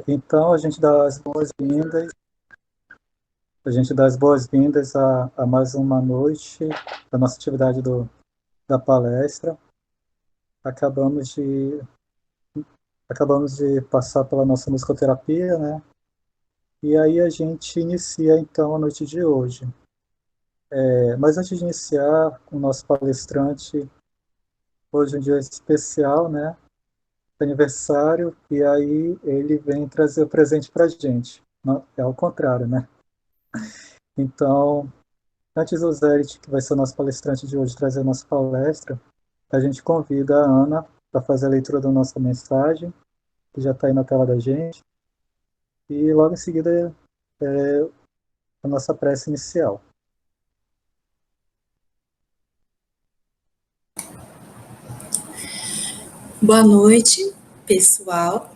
Então, a gente dá as boas-vindas a mais uma noite da nossa atividade da palestra. Acabamos de, acabamos de passar pela nossa musicoterapia, né? E aí a gente inicia, então, a noite de hoje. Mas antes de iniciar, o nosso palestrante, hoje é um dia especial, né? Aniversário, e aí ele vem trazer o presente para a gente. Não, é ao contrário, né? Então, antes do Zérit, que vai ser o nosso palestrante de hoje, trazer a nossa palestra, a gente convida a Ana para fazer a leitura da nossa mensagem, que já está aí na tela da gente, e logo em seguida a nossa prece inicial. Boa noite, pessoal.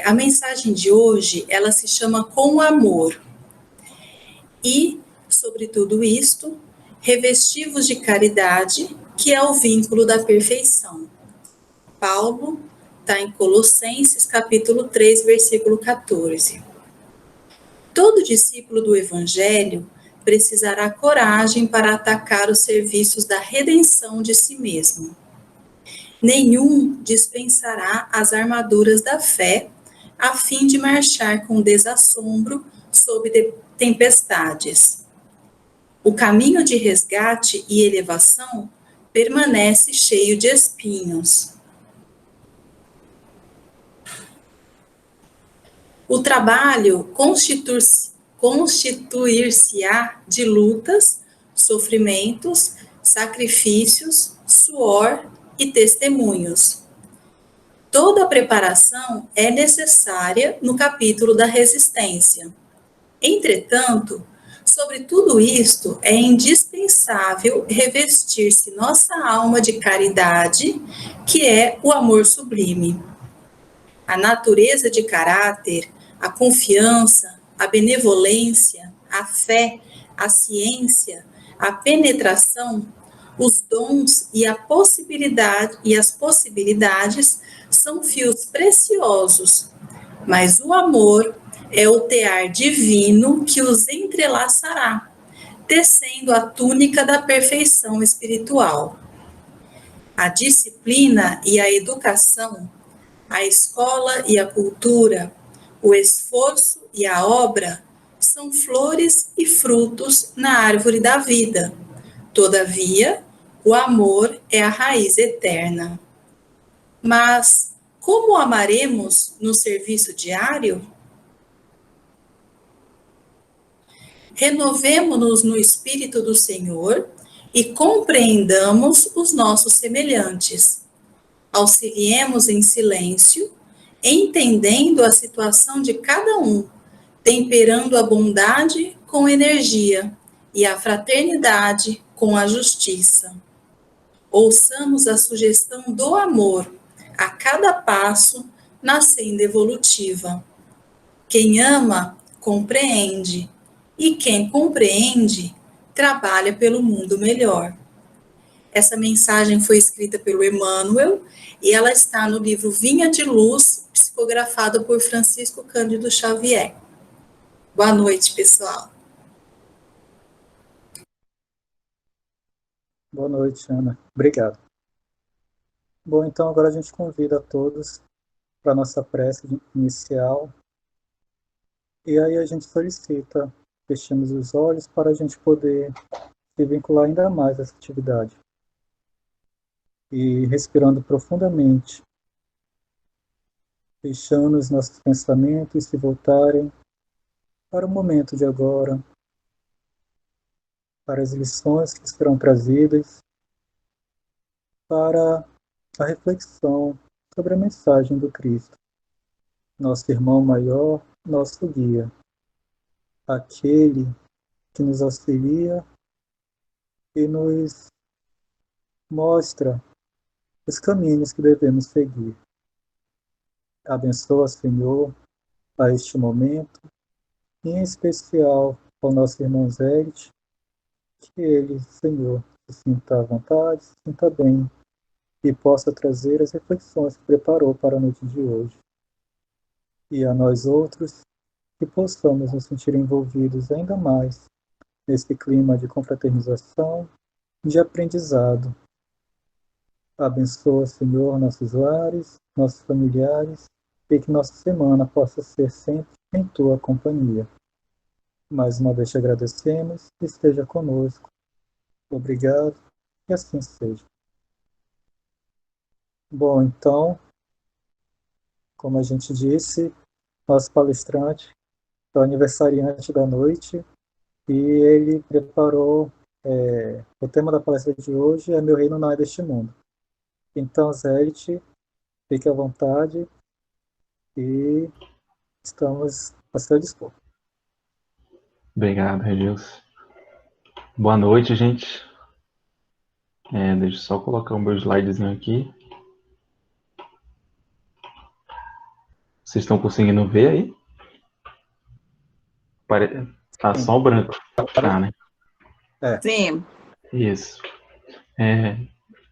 A mensagem de hoje, ela se chama Com Amor. E, sobre tudo isto, revestivos de caridade, que é o vínculo da perfeição. Paulo está em Colossenses, capítulo 3, versículo 14. Todo discípulo do Evangelho precisará coragem para atacar os serviços da redenção de si mesmo. Nenhum dispensará as armaduras da fé, a fim de marchar com desassombro sob tempestades. O caminho de resgate e elevação permanece cheio de espinhos. O trabalho constituir-se-á de lutas, sofrimentos, sacrifícios, suor e testemunhos. Toda a preparação é necessária no capítulo da resistência. Entretanto, sobre tudo isto, é indispensável revestir-se nossa alma de caridade, que é o amor sublime. A natureza de caráter, a confiança, a benevolência, a fé, a ciência, a penetração, os dons e as possibilidades são fios preciosos, mas o amor é o tear divino que os entrelaçará, tecendo a túnica da perfeição espiritual. A disciplina e a educação, a escola e a cultura, o esforço e a obra são flores e frutos na árvore da vida. Todavia, o amor é a raiz eterna. Mas como amaremos no serviço diário? Renovemo-nos no Espírito do Senhor e compreendamos os nossos semelhantes. Auxiliemos em silêncio, entendendo a situação de cada um, temperando a bondade com energia e a fraternidade com a justiça. Ouçamos a sugestão do amor a cada passo na senda evolutiva. Quem ama, compreende, e quem compreende, trabalha pelo mundo melhor. Essa mensagem foi escrita pelo Emmanuel e ela está no livro Vinha de Luz, psicografado por Francisco Cândido Xavier. Boa noite, pessoal. Boa noite, Ana. Obrigado. Bom, então agora a gente convida a todos para a nossa prece inicial. E aí a gente solicita, fechemos os olhos para a gente poder se vincular ainda mais a essa atividade. E respirando profundamente, deixando os nossos pensamentos se voltarem para o momento de agora, para as lições que serão trazidas, para a reflexão sobre a mensagem do Cristo, nosso irmão maior, nosso guia, aquele que nos auxilia e nos mostra os caminhos que devemos seguir. Abençoa, Senhor, a este momento, e em especial ao nosso irmão Zérit, que ele, Senhor, se sinta à vontade, se sinta bem e possa trazer as reflexões que preparou para a noite de hoje. e a nós outros, que possamos nos sentir envolvidos ainda mais nesse clima de confraternização e de aprendizado. Abençoa, Senhor, nossos lares, nossos familiares, e que nossa semana possa ser sempre em Tua companhia. Mais uma vez te agradecemos, esteja conosco. Obrigado, e assim seja. Bom, então, como a gente disse, nosso palestrante é o aniversariante da noite e ele preparou o tema da palestra de hoje é Meu Reino Não É Deste Mundo. Então, Zélit, fique à vontade e estamos a seu dispor. Obrigado, Redilson. Boa noite, gente. Deixa eu só colocar o meu slidezinho aqui. Vocês estão conseguindo ver aí? Tá só o branco. Tá, né? Sim. Isso.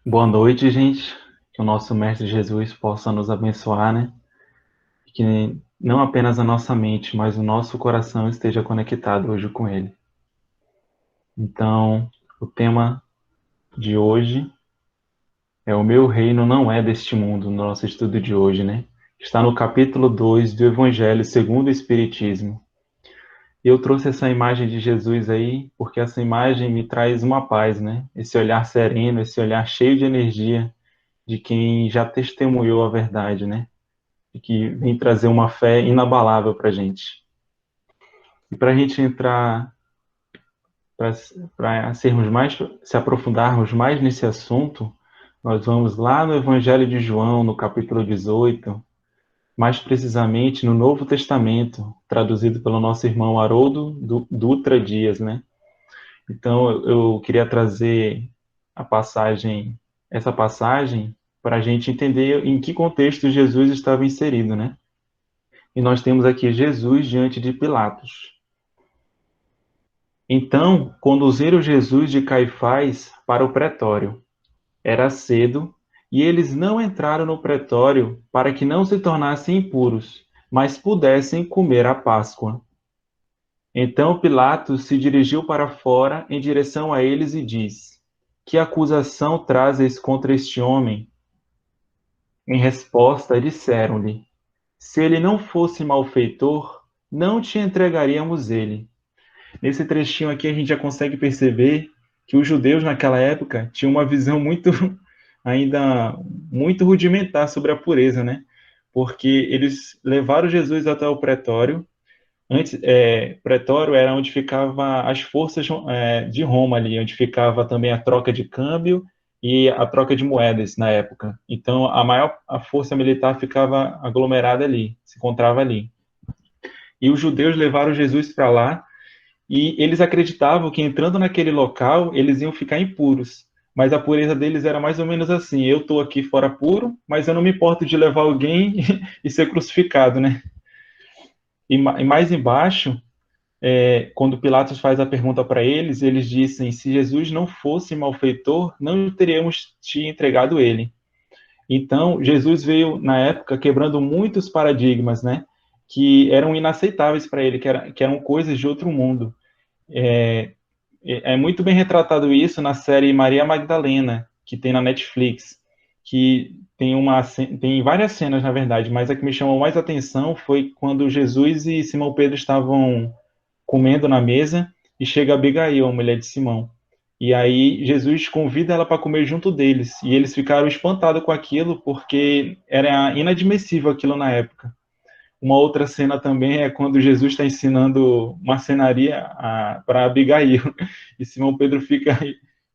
Boa noite, gente. Que o nosso Mestre Jesus possa nos abençoar, né? Que não apenas a nossa mente, mas o nosso coração esteja conectado hoje com Ele. Então, o tema de hoje é O Meu Reino Não É Deste Mundo, no nosso estudo de hoje, né? Está no capítulo 2 do Evangelho segundo o Espiritismo. E eu trouxe essa imagem de Jesus aí, porque essa imagem me traz uma paz, né? Esse olhar sereno, esse olhar cheio de energia de quem já testemunhou a verdade, né? E que vem trazer uma fé inabalável para a gente. E para a gente entrar, para sermos mais, se aprofundarmos mais nesse assunto, nós vamos lá no Evangelho de João, no capítulo 18, mais precisamente no Novo Testamento, traduzido pelo nosso irmão Haroldo Dutra Dias, né? Então, eu queria trazer essa passagem, para a gente entender em que contexto Jesus estava inserido, né? E nós temos aqui Jesus diante de Pilatos. Então, conduziram Jesus de Caifás para o pretório. Era cedo, e eles não entraram no pretório para que não se tornassem impuros, mas pudessem comer a Páscoa. Então Pilatos se dirigiu para fora em direção a eles e disse: Que acusação trazes contra este homem? Em resposta, disseram-lhe: Se ele não fosse malfeitor, não te entregaríamos ele. Nesse trechinho aqui a gente já consegue perceber que os judeus naquela época tinham uma visão ainda muito rudimentar sobre a pureza, né? Porque eles levaram Jesus até o pretório. Antes, pretório era onde ficava as forças de Roma ali, onde ficava também a troca de câmbio e a troca de moedas na época. Então, a força militar ficava aglomerada ali, se encontrava ali. E os judeus levaram Jesus para lá e eles acreditavam que entrando naquele local, eles iam ficar impuros. Mas a pureza deles era mais ou menos assim: eu estou aqui fora puro, mas eu não me importo de levar alguém e ser crucificado, né? E mais embaixo, quando Pilatos faz a pergunta para eles, eles dizem: se Jesus não fosse malfeitor, não teríamos te entregado ele. Então, Jesus veio, na época, quebrando muitos paradigmas, né? Que eram inaceitáveis para ele, que eram coisas de outro mundo. É muito bem retratado isso na série Maria Magdalena, que tem na Netflix, que tem várias cenas, na verdade, mas a que me chamou mais atenção foi quando Jesus e Simão Pedro estavam comendo na mesa e chega Abigail, a mulher de Simão. E aí Jesus convida ela para comer junto deles, e eles ficaram espantados com aquilo, porque era inadmissível aquilo na época. Uma outra cena também é quando Jesus está ensinando marcenaria para Abigail, e Simão Pedro fica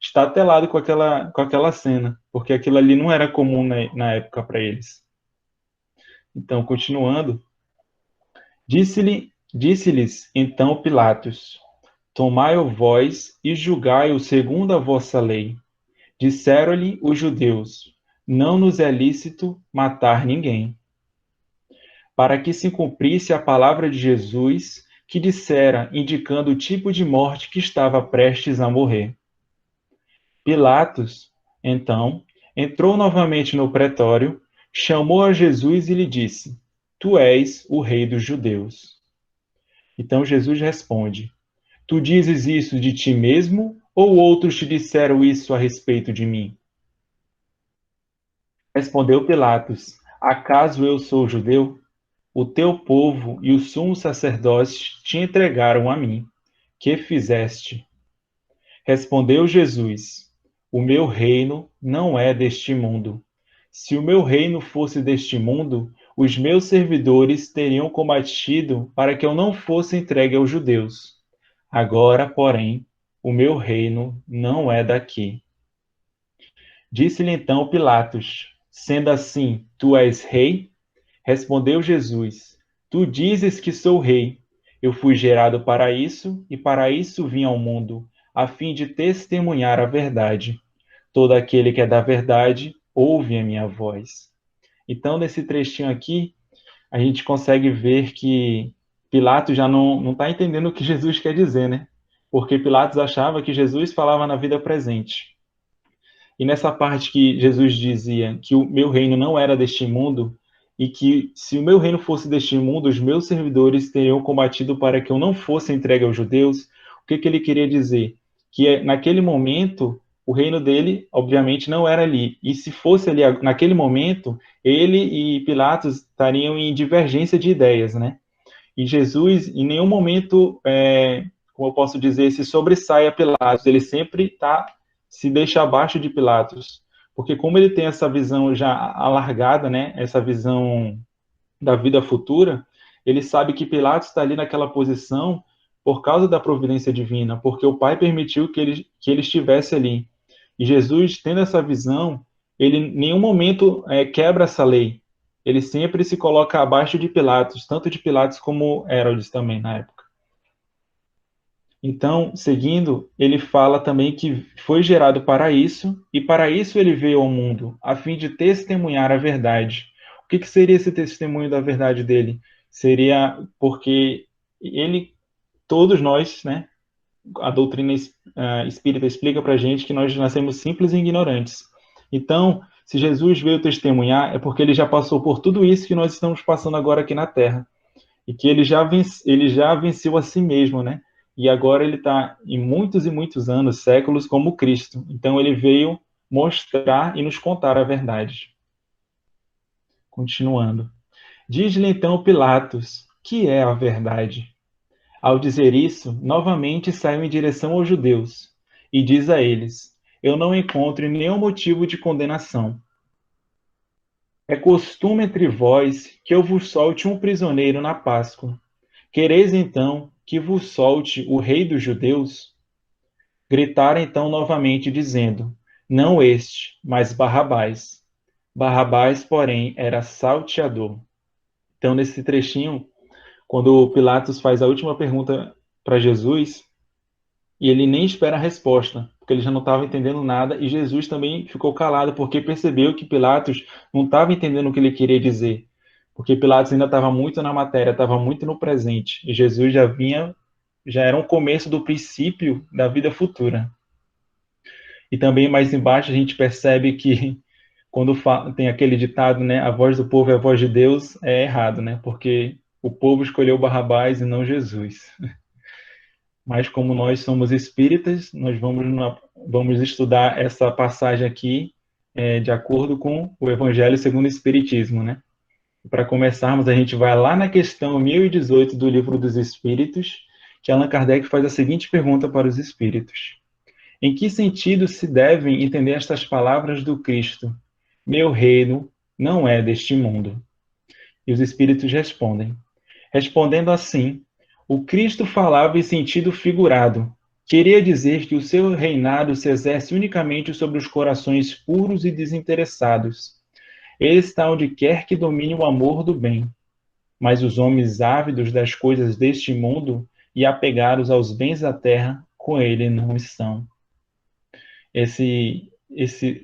estatelado com aquela cena, porque aquilo ali não era comum na época para eles. Então, continuando, disse-lhes então Pilatos: Tomai-o vós e julgai-o segundo a vossa lei. Disseram-lhe os judeus: Não nos é lícito matar ninguém. Para que se cumprisse a palavra de Jesus, que dissera, indicando o tipo de morte que estava prestes a morrer. Pilatos, então, entrou novamente no pretório, chamou a Jesus e lhe disse: tu és o rei dos judeus. Então Jesus responde, tu dizes isso de ti mesmo, ou outros te disseram isso a respeito de mim? Respondeu Pilatos, acaso eu sou judeu? O teu povo e os sumos sacerdotes te entregaram a mim. Que fizeste? Respondeu Jesus, o meu reino não é deste mundo. Se o meu reino fosse deste mundo, os meus servidores teriam combatido para que eu não fosse entregue aos judeus. Agora, porém, o meu reino não é daqui. Disse-lhe então Pilatos, sendo assim, tu és rei? Respondeu Jesus, tu dizes que sou rei. Eu fui gerado para isso e para isso vim ao mundo, a fim de testemunhar a verdade. Todo aquele que é da verdade, ouve a minha voz. Então, nesse trechinho aqui, a gente consegue ver que Pilatos já não está entendendo o que Jesus quer dizer, né? Porque Pilatos achava que Jesus falava na vida presente. E nessa parte que Jesus dizia que o meu reino não era deste mundo, e que se o meu reino fosse deste mundo, os meus servidores teriam combatido para que eu não fosse entregue aos judeus, o que ele queria dizer? Que naquele momento, o reino dele, obviamente, não era ali. E se fosse ali, naquele momento, ele e Pilatos estariam em divergência de ideias, né? E Jesus, em nenhum momento, como eu posso dizer, se sobressai a Pilatos. Ele sempre se deixa abaixo de Pilatos. Porque como ele tem essa visão já alargada, né? Essa visão da vida futura, ele sabe que Pilatos está ali naquela posição por causa da providência divina, porque o Pai permitiu que ele estivesse ali. E Jesus, tendo essa visão, ele em nenhum momento quebra essa lei. Ele sempre se coloca abaixo de Pilatos, tanto de Pilatos como Herodes também na época. Então, seguindo, ele fala também que foi gerado para isso, e para isso ele veio ao mundo, a fim de testemunhar a verdade. O que seria esse testemunho da verdade dele? Seria porque ele, todos nós, né, a doutrina espírita explica para a gente que nós nascemos simples e ignorantes. Então, se Jesus veio testemunhar, é porque ele já passou por tudo isso que nós estamos passando agora aqui na Terra. E que ele já venceu a si mesmo, né? E agora ele está em muitos e muitos anos, séculos, como Cristo. Então ele veio mostrar e nos contar a verdade. Continuando. Diz-lhe então Pilatos, que é a verdade? Ao dizer isso, novamente saiu em direção aos judeus e diz a eles, eu não encontro nenhum motivo de condenação. É costume entre vós que eu vos solte um prisioneiro na Páscoa. Quereis então que vos solte o rei dos judeus? Gritaram então novamente, dizendo, não este, mas Barrabás. Barrabás, porém, era salteador. Então, nesse trechinho, quando Pilatos faz a última pergunta para Jesus, e ele nem espera a resposta, porque ele já não estava entendendo nada, e Jesus também ficou calado, porque percebeu que Pilatos não estava entendendo o que ele queria dizer, porque Pilatos ainda estava muito na matéria, estava muito no presente, e Jesus já era um começo do princípio da vida futura. E também mais embaixo a gente percebe que quando tem aquele ditado, né, a voz do povo é a voz de Deus, é errado, né, porque o povo escolheu Barrabás e não Jesus. Mas como nós somos espíritas, nós vamos estudar essa passagem aqui de acordo com o Evangelho segundo o Espiritismo, né? Para começarmos, a gente vai lá na questão 1018 do Livro dos Espíritos, que Allan Kardec faz a seguinte pergunta para os espíritos. Em que sentido se devem entender estas palavras do Cristo? Meu reino não é deste mundo. E os espíritos respondem. Respondendo assim, o Cristo falava em sentido figurado. Queria dizer que o seu reinado se exerce unicamente sobre os corações puros e desinteressados. Ele está onde quer que domine o amor do bem. Mas os homens ávidos das coisas deste mundo e apegados aos bens da terra, com ele não estão. Esse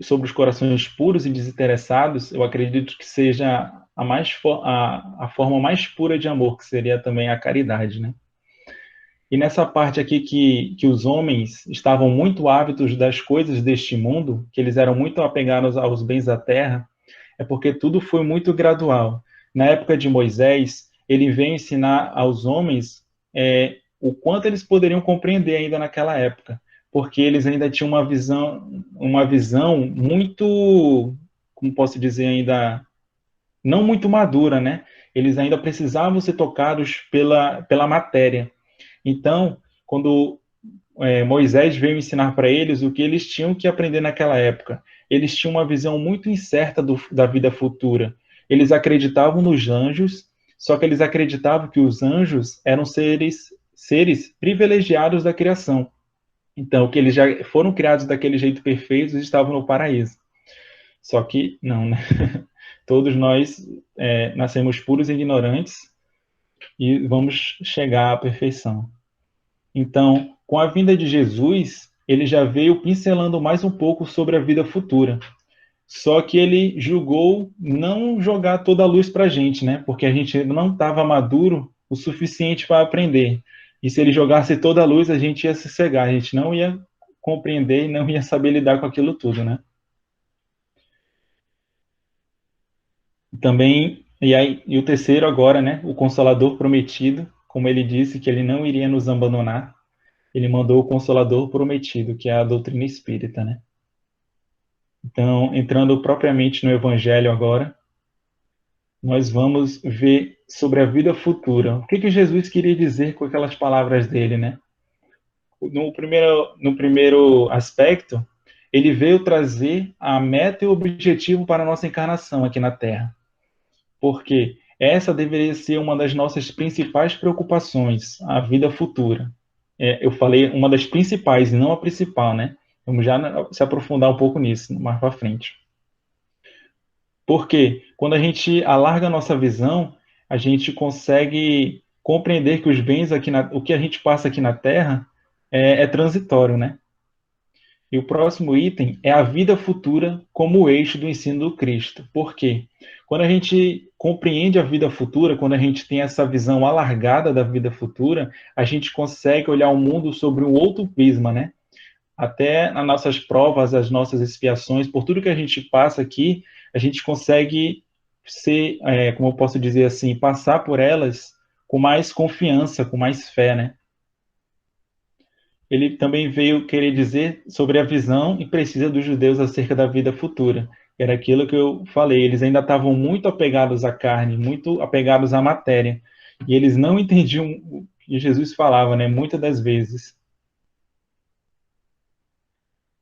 sobre os corações puros e desinteressados, eu acredito que seja a forma mais pura de amor, que seria também a caridade, né? E nessa parte aqui que os homens estavam muito ávidos das coisas deste mundo, que eles eram muito apegados aos bens da terra, é porque tudo foi muito gradual. na época de Moisés, ele veio ensinar aos homens o quanto eles poderiam compreender ainda naquela época, porque eles ainda tinham uma visão muito, como posso dizer, ainda não muito madura, né? Eles ainda precisavam ser tocados pela matéria. Então, quando Moisés veio ensinar para eles o que eles tinham que aprender naquela época, eles tinham uma visão muito incerta da vida futura. Eles acreditavam nos anjos, só que eles acreditavam que os anjos eram seres privilegiados da criação. Então, que eles já foram criados daquele jeito perfeito e estavam no paraíso. Só que não, né? Todos nós nascemos puros e ignorantes e vamos chegar à perfeição. Então, com a vinda de Jesus, ele já veio pincelando mais um pouco sobre a vida futura. Só que ele julgou não jogar toda a luz para a gente, né? Porque a gente não estava maduro o suficiente para aprender. E se ele jogasse toda a luz, a gente ia se cegar, a gente não ia compreender e não ia saber lidar com aquilo tudo, né? Também, e o terceiro agora, né? O Consolador prometido, como ele disse que ele não iria nos abandonar, ele mandou o Consolador prometido, que é a doutrina espírita, né? Então, entrando propriamente no Evangelho agora, nós vamos ver sobre a vida futura. O que Jesus queria dizer com aquelas palavras dele, né? No primeiro aspecto, ele veio trazer a meta e o objetivo para a nossa encarnação aqui na Terra. Porque essa deveria ser uma das nossas principais preocupações, a vida futura. Eu falei uma das principais e não a principal, né? Vamos já se aprofundar um pouco nisso mais para frente. Porque quando a gente alarga a nossa visão, a gente consegue compreender que os bens o que a gente passa aqui na Terra é transitório, né? E o próximo item é a vida futura como o eixo do ensino do Cristo. Por quê? Quando a gente compreende a vida futura, quando a gente tem essa visão alargada da vida futura, a gente consegue olhar o mundo sobre um outro prisma, né? Até nas nossas provas, as nossas expiações, por tudo que a gente passa aqui, a gente consegue ser, como eu posso dizer assim, passar por elas com mais confiança, com mais fé, né? Ele também veio querer dizer sobre a visão imprecisa dos judeus acerca da vida futura. Era aquilo que eu falei, eles ainda estavam muito apegados à carne, muito apegados à matéria, e eles não entendiam o que Jesus falava, né, muitas das vezes.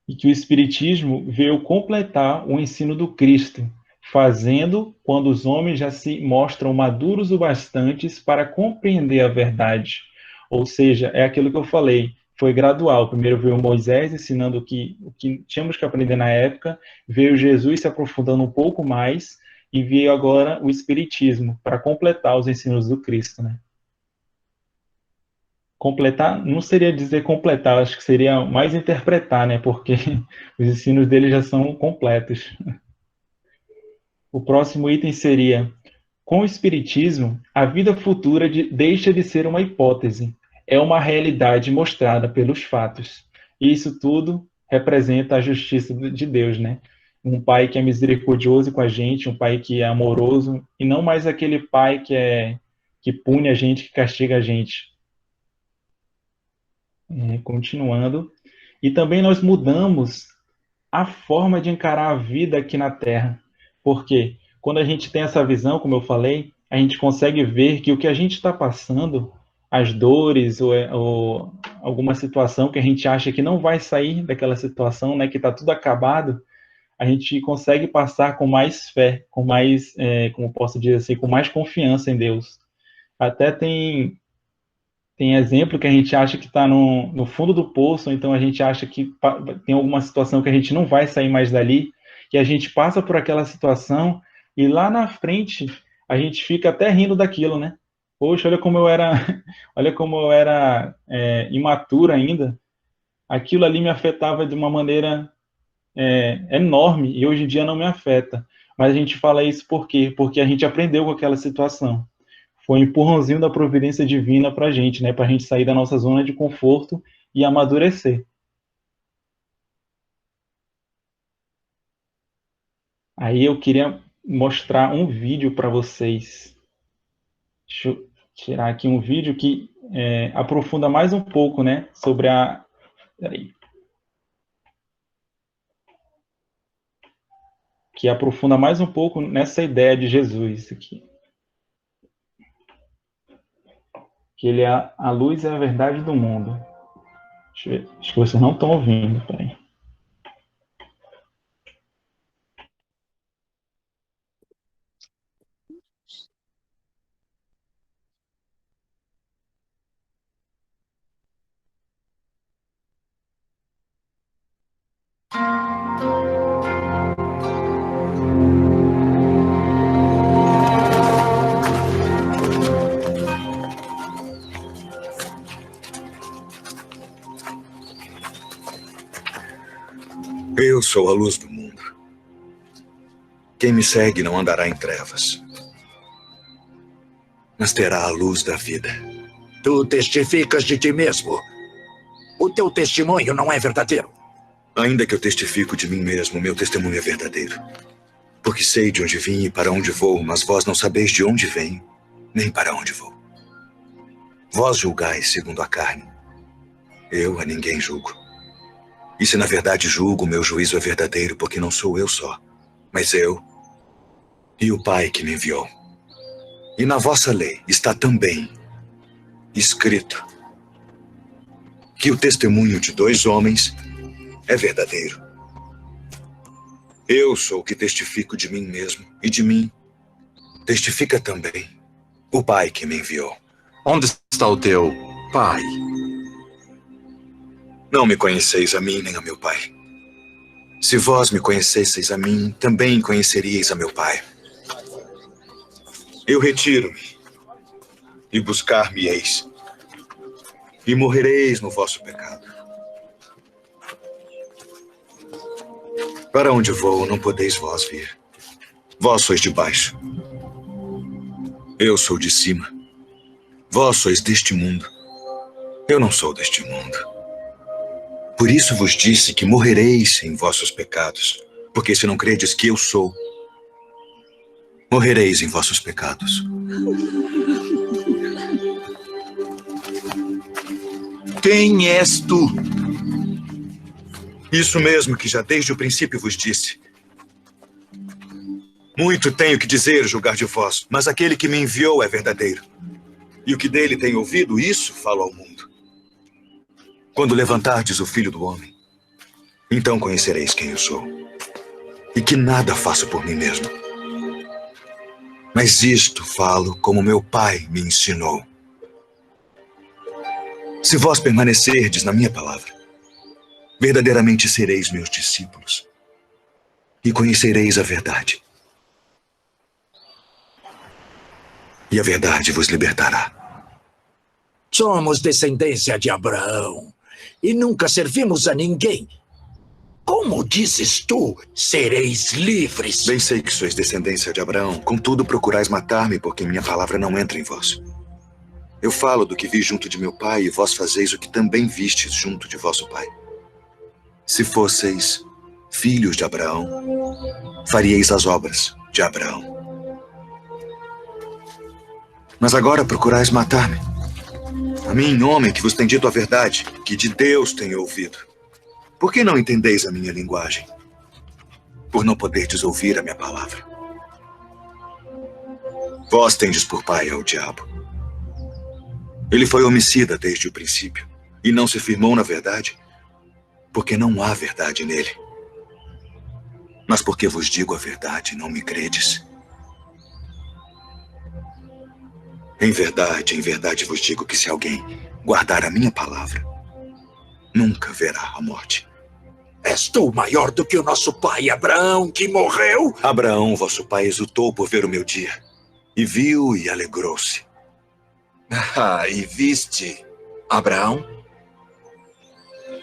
E que o Espiritismo veio completar o ensino do Cristo, fazendo quando os homens já se mostram maduros o bastantes para compreender a verdade. Ou seja, é aquilo que eu falei, foi gradual. Primeiro veio Moisés ensinando o que tínhamos que aprender na época, veio Jesus se aprofundando um pouco mais, e veio agora o Espiritismo para completar os ensinos do Cristo, né? Completar, não seria dizer completar, acho que seria mais interpretar, né? Porque os ensinos dele já são completos. O próximo item seria: com o Espiritismo, a vida futura deixa de ser uma hipótese, é uma realidade mostrada pelos fatos. E isso tudo representa a justiça de Deus, né? Um pai que é misericordioso com a gente, um pai que é amoroso, e não mais aquele pai que pune a gente, que castiga a gente. Continuando. E também nós mudamos a forma de encarar a vida aqui na Terra. Porque quando a gente tem essa visão, como eu falei, a gente consegue ver que o que a gente está passando, as dores ou alguma situação que a gente acha que não vai sair daquela situação, né, que está tudo acabado, a gente consegue passar com mais fé, com mais, como posso dizer assim, com mais confiança em Deus. Até tem exemplo que a gente acha que está no fundo do poço, então a gente acha que tem alguma situação que a gente não vai sair mais dali, que a gente passa por aquela situação e lá na frente a gente fica até rindo daquilo, né? Poxa, olha como eu era imaturo ainda. Aquilo ali me afetava de uma maneira enorme e hoje em dia não me afeta. Mas a gente fala isso por quê? Porque a gente aprendeu com aquela situação. Foi um empurrãozinho da providência divina para a gente, né? Para a gente sair da nossa zona de conforto e amadurecer. Aí eu queria mostrar um vídeo para vocês. Deixa eu tirar aqui um vídeo que aprofunda mais um pouco, né, sobre a... Peraí. Que aprofunda mais um pouco nessa ideia de Jesus aqui. Que ele é a luz e a verdade do mundo. Deixa eu ver. Acho que vocês não estão ouvindo. Peraí. Eu sou a luz do mundo. Quem me segue não andará em trevas, mas terá a luz da vida. Tu testificas de ti mesmo. O teu testemunho não é verdadeiro. Ainda que eu testifico de mim mesmo, meu testemunho é verdadeiro. Porque sei de onde vim e para onde vou, mas vós não sabeis de onde venho, nem para onde vou. Vós julgais segundo a carne. Eu a ninguém julgo. E se na verdade julgo, meu juízo é verdadeiro, porque não sou eu só, mas eu e o Pai que me enviou. E na vossa lei está também escrito que o testemunho de 2 homens é verdadeiro. Eu sou o que testifico de mim mesmo, e de mim testifica também o Pai que me enviou. Onde está o teu pai? Não me conheceis a mim nem a meu Pai. Se vós me conhecesseis a mim, também conheceríeis a meu Pai. Eu retiro-me, e buscar-me-eis, e morrereis no vosso pecado. Para onde vou, não podeis vós vir. Vós sois de baixo. Eu sou de cima. Vós sois deste mundo. Eu não sou deste mundo. Por isso vos disse que morrereis em vossos pecados, porque se não credes que eu sou, morrereis em vossos pecados. Quem és tu? Isso mesmo que já desde o princípio vos disse. Muito tenho que dizer, julgar de vós, mas aquele que me enviou é verdadeiro. E o que dele tenho ouvido, isso falo ao mundo. Quando levantardes o Filho do Homem, então conhecereis quem eu sou. E que nada faço por mim mesmo. Mas isto falo como meu Pai me ensinou. Se vós permanecerdes na minha palavra, verdadeiramente sereis meus discípulos. E conhecereis a verdade. E a verdade vos libertará. Somos descendência de Abraão e nunca servimos a ninguém. Como dizes tu, sereis livres? Bem sei que sois descendência de Abraão, contudo procurais matar-me, porque minha palavra não entra em vós. Eu falo do que vi junto de meu pai, e vós fazeis o que também vistes junto de vosso pai. Se fosseis filhos de Abraão, faríeis as obras de Abraão. Mas agora procurais matar-me. A mim, homem que vos tem dito a verdade, que de Deus tenho ouvido. Por que não entendeis a minha linguagem? Por não poderdes ouvir a minha palavra. Vós tendes por pai ao diabo. Ele foi homicida desde o princípio, e não se firmou na verdade, porque não há verdade nele. Mas porque vos digo a verdade, não me credes. Em verdade vos digo que se alguém guardar a minha palavra, nunca verá a morte. És tu maior do que o nosso pai Abraão, que morreu? Abraão, vosso pai, exultou por ver o meu dia, e viu e alegrou-se. E viste Abraão?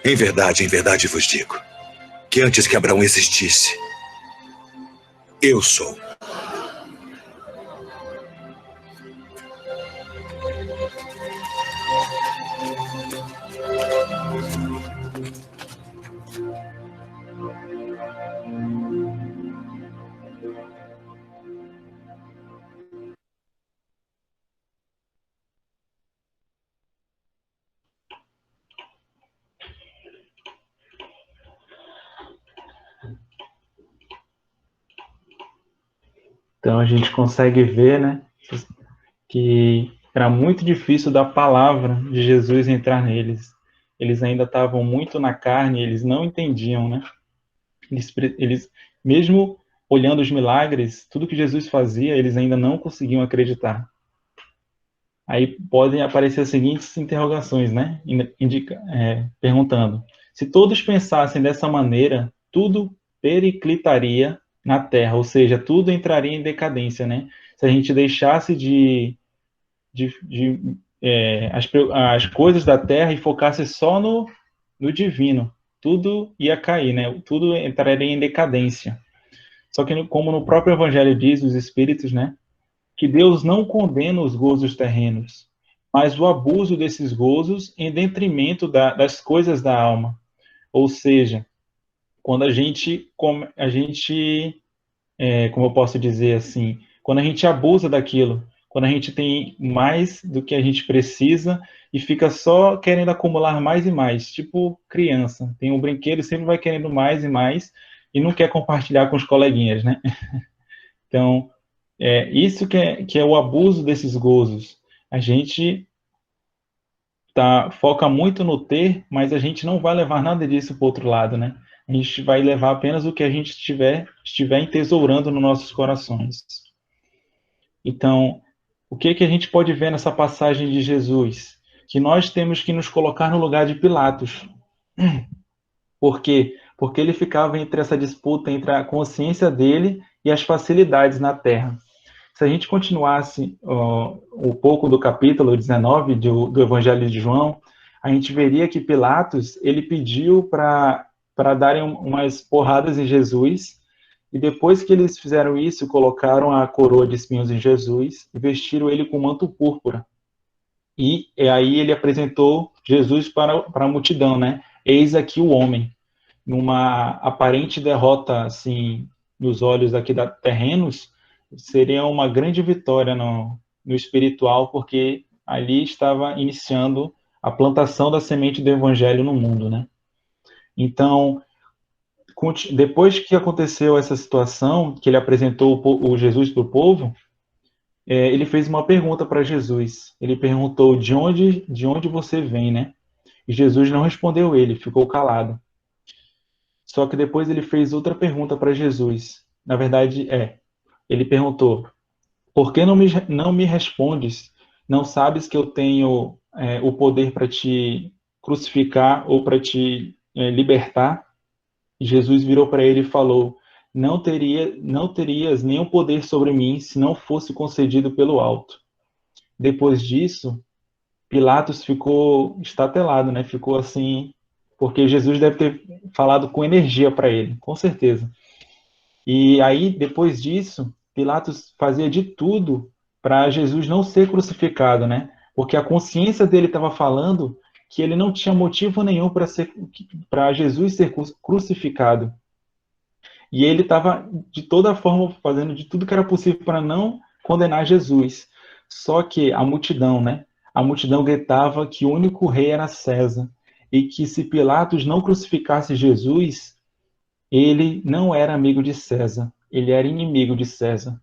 Em verdade vos digo, que antes que Abraão existisse, eu sou. Então a gente consegue ver, né, que era muito difícil da palavra de Jesus entrar neles. Eles ainda estavam muito na carne, eles não entendiam, né? Eles, mesmo olhando os milagres, tudo que Jesus fazia, eles ainda não conseguiam acreditar. Aí podem aparecer as seguintes interrogações, né? Perguntando: se todos pensassem dessa maneira, tudo periclitaria na Terra, ou seja, tudo entraria em decadência, né? Se a gente deixasse as coisas da Terra e focasse só no divino, tudo ia cair, né? Tudo entraria em decadência. Só que, como no próprio Evangelho diz, os Espíritos, né? Que Deus não condena os gozos terrenos, mas o abuso desses gozos em detrimento das coisas da alma. Ou seja, quando como eu posso dizer assim, quando a gente abusa daquilo, quando a gente tem mais do que a gente precisa e fica só querendo acumular mais e mais, tipo criança, tem um brinquedo e sempre vai querendo mais e mais e não quer compartilhar com os coleguinhas, né? Então, isso que é o abuso desses gozos. A gente foca muito no ter, mas a gente não vai levar nada disso para o outro lado, né? A gente vai levar apenas o que a gente estiver entesourando nos nossos corações. Então, o que a gente pode ver nessa passagem de Jesus? Que nós temos que nos colocar no lugar de Pilatos. Por quê? Porque ele ficava entre essa disputa entre a consciência dele e as facilidades na terra. Se a gente continuasse um pouco do capítulo 19 do Evangelho de João, a gente veria que Pilatos ele pediu para darem umas porradas em Jesus, e depois que eles fizeram isso, colocaram a coroa de espinhos em Jesus e vestiram ele com manto púrpura. E aí ele apresentou Jesus para a multidão, né? Eis aqui o homem. Numa aparente derrota, assim, nos olhos aqui da terrenos, seria uma grande vitória no espiritual, porque ali estava iniciando a plantação da semente do evangelho no mundo, né? Então, depois que aconteceu essa situação, que ele apresentou o Jesus para o povo, ele fez uma pergunta para Jesus. Ele perguntou: de onde você vem, né? E Jesus não respondeu ele, ficou calado. Só que depois ele fez outra pergunta para Jesus. Na verdade, ele perguntou: por que não me respondes? Não sabes que eu tenho o poder para te crucificar ou para te libertar? E Jesus virou para ele e falou: não terias nenhum poder sobre mim se não fosse concedido pelo alto. Depois disso, Pilatos ficou estatelado, né? Ficou assim, porque Jesus deve ter falado com energia para ele, com certeza. E aí, depois disso, Pilatos fazia de tudo para Jesus não ser crucificado, né? Porque a consciência dele estava falando que ele não tinha motivo nenhum para Jesus ser crucificado. E ele estava, de toda forma, fazendo de tudo que era possível para não condenar Jesus. Só que a multidão, né? A multidão gritava que o único rei era César. E que se Pilatos não crucificasse Jesus, ele não era amigo de César. Ele era inimigo de César.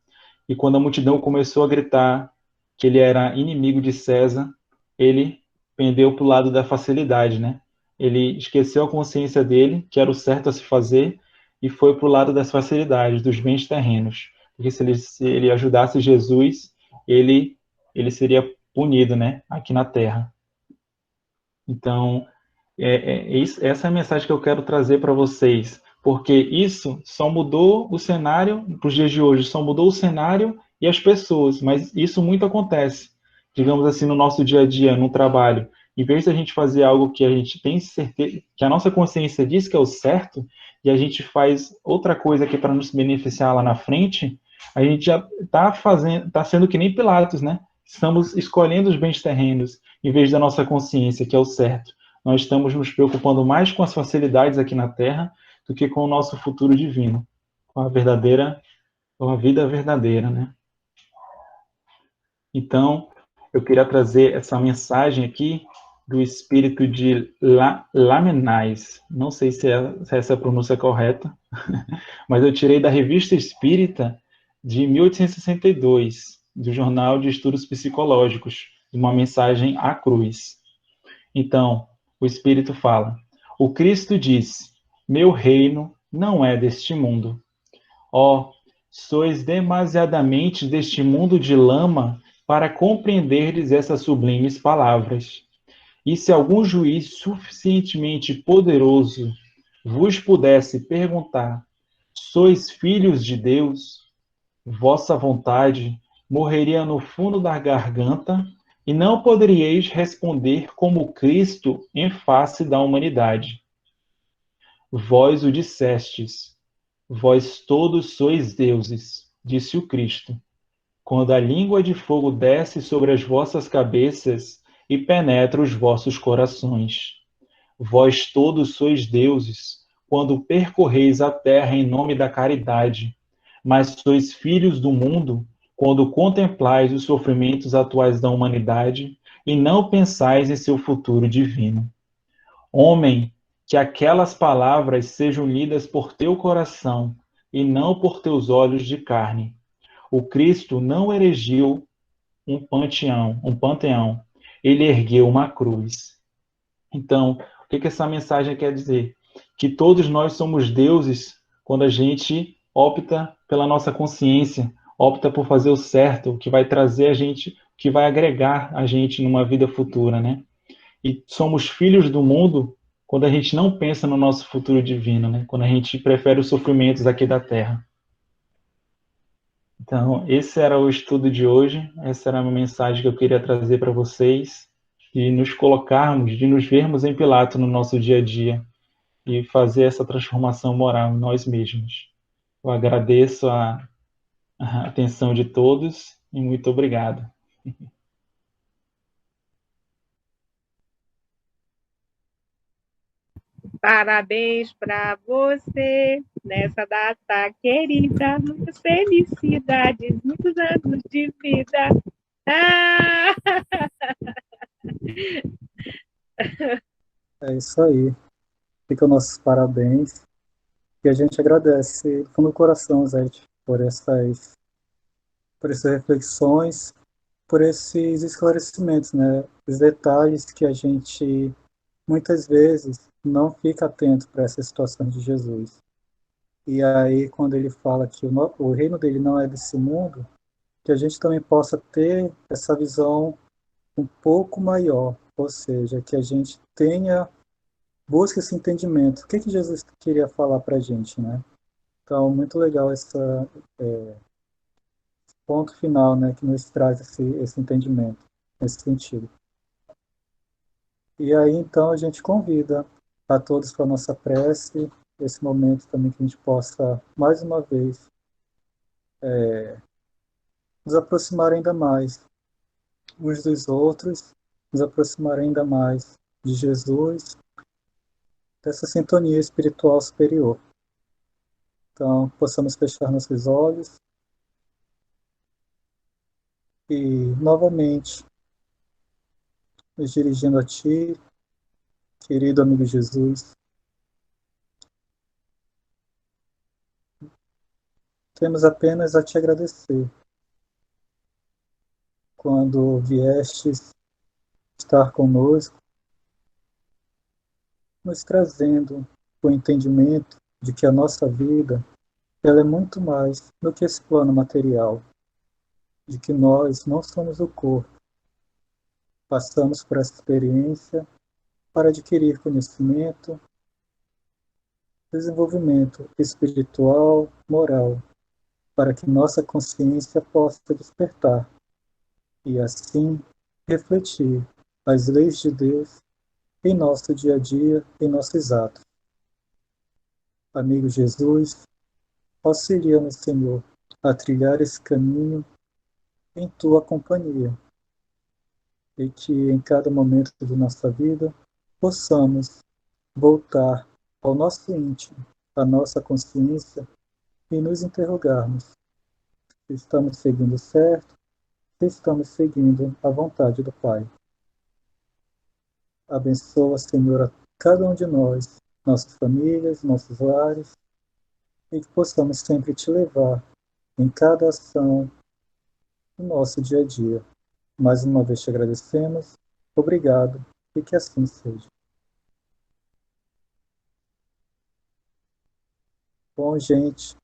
E quando a multidão começou a gritar que ele era inimigo de César, ele pendeu para o lado da facilidade, né? Ele esqueceu a consciência dele, que era o certo a se fazer, e foi para o lado das facilidades, dos bens terrenos. Porque se ele ajudasse Jesus, ele seria punido, né, aqui na terra. Então, essa é a mensagem que eu quero trazer para vocês, porque isso só mudou o cenário para os dias de hoje, só mudou o cenário e as pessoas, mas isso muito acontece, digamos assim, no nosso dia a dia, no trabalho. Em vez de a gente fazer algo que a gente tem certeza, que a nossa consciência diz que é o certo, e a gente faz outra coisa que é para nos beneficiar lá na frente, a gente já está sendo que nem Pilatos, né? Estamos escolhendo os bens terrenos em vez da nossa consciência, que é o certo. Nós estamos nos preocupando mais com as facilidades aqui na Terra do que com o nosso futuro divino, com a vida verdadeira, né? Então, eu queria trazer essa mensagem aqui do espírito de Lamennais. Não sei se essa é a pronúncia correta, mas eu tirei da Revista Espírita, de 1862, do Jornal de Estudos Psicológicos, uma mensagem à cruz. Então, o Espírito fala: o Cristo diz: meu reino não é deste mundo. Ó, sois demasiadamente deste mundo de lama para compreenderdes essas sublimes palavras. E se algum juiz suficientemente poderoso vos pudesse perguntar: sois filhos de Deus? Vossa vontade morreria no fundo da garganta e não poderíeis responder como Cristo em face da humanidade. Vós o dissestes, vós todos sois deuses, disse o Cristo. Quando a língua de fogo desce sobre as vossas cabeças e penetra os vossos corações. Vós todos sois deuses, quando percorreis a terra em nome da caridade, mas sois filhos do mundo, quando contemplais os sofrimentos atuais da humanidade e não pensais em seu futuro divino. Homem, que aquelas palavras sejam lidas por teu coração e não por teus olhos de carne. O Cristo não erigiu um panteão, ele ergueu uma cruz. Então, o que essa mensagem quer dizer? Que todos nós somos deuses quando a gente opta pela nossa consciência, opta por fazer o certo, que vai trazer a gente, que vai agregar a gente numa vida futura, né? E somos filhos do mundo quando a gente não pensa no nosso futuro divino, né? Quando a gente prefere os sofrimentos aqui da Terra. Então, esse era o estudo de hoje, essa era a mensagem que eu queria trazer para vocês, de nos colocarmos, de nos vermos em Pilatos no nosso dia a dia e fazer essa transformação moral em nós mesmos. Eu agradeço a atenção de todos e muito obrigado. Parabéns para você nessa data querida. Muitas felicidades, muitos anos de vida. Ah! É isso aí. Fica nossos parabéns. E a gente agradece do fundo do coração, Zé, por essas reflexões, por esses esclarecimentos, né? Os detalhes que a gente muitas vezes não fica atento para essas situações de Jesus. E aí, quando ele fala que o reino dele não é desse mundo, que a gente também possa ter essa visão um pouco maior, ou seja, que a gente busque esse entendimento. O que Jesus queria falar para a gente, né? Então, muito legal esse ponto final, né, que nos traz esse entendimento, nesse sentido. E aí, então, a gente convida a todos para a nossa prece, esse momento também que a gente possa, mais uma vez, nos aproximar ainda mais uns dos outros, nos aproximar ainda mais de Jesus, dessa sintonia espiritual superior. Então, possamos fechar nossos olhos e, novamente, nos dirigindo a Ti, querido amigo Jesus, temos apenas a Te agradecer quando viestes estar conosco, nos trazendo o entendimento de que a nossa vida ela é muito mais do que esse plano material, de que nós não somos o corpo, passamos por essa experiência para adquirir conhecimento, desenvolvimento espiritual, moral, para que nossa consciência possa despertar e assim refletir as leis de Deus em nosso dia a dia, em nossos atos. Amigo Jesus, auxilia-nos, Senhor, a trilhar esse caminho em Tua companhia e que em cada momento de nossa vida possamos voltar ao nosso íntimo, à nossa consciência e nos interrogarmos se estamos seguindo certo, se estamos seguindo a vontade do Pai. Abençoa, Senhor, a cada um de nós, nossas famílias, nossos lares, e que possamos sempre te levar em cada ação do nosso dia a dia. Mais uma vez te agradecemos. Obrigado e que assim seja. Bom, gente,